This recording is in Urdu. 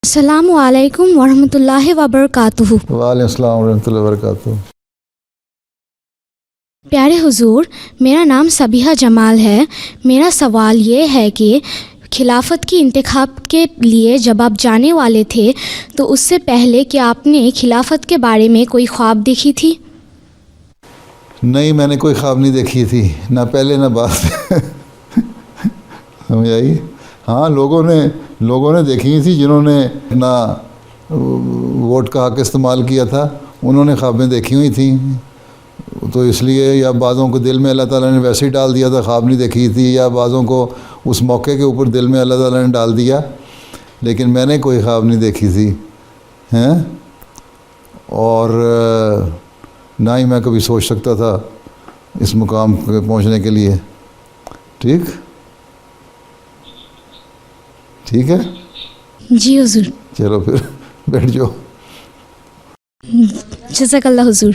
السلام علیکم ورحمۃ اللہ وبرکاتہ۔ وعلیکم السلام ورحمۃ اللہ وبرکاتہ۔ پیارے حضور، میرا نام صبیحہ جمال ہے۔ میرا سوال یہ ہے کہ خلافت کی انتخاب کے لیے جب آپ جانے والے تھے تو اس سے پہلے کیا آپ نے خلافت کے بارے میں کوئی خواب دیکھی تھی؟ نہیں، میں نے کوئی خواب نہیں دیکھی تھی، نہ پہلے نہ بعد۔ سمجھ آئی؟ ہاں، لوگوں نے دیکھی تھی جنہوں نے اپنا ووٹ کا حق استعمال کیا تھا، انہوں نے خوابیں دیکھی ہوئی تھیں، تو اس لیے یا بعضوں کو دل میں اللہ تعالیٰ نے ویسے ہی ڈال دیا تھا، خواب نہیں دیکھی تھی، یا بعضوں کو اس موقع کے اوپر دل میں اللہ تعالیٰ نے ڈال دیا، لیکن میں نے کوئی خواب نہیں دیکھی تھی ہیں، اور نہ ہی میں کبھی سوچ سکتا تھا اس مقام پہ پہنچنے کے لیے۔ ٹھیک ہے؟ جی حضور۔ چلو پھر بیٹھ جاؤ۔ جزاک اللہ حضور۔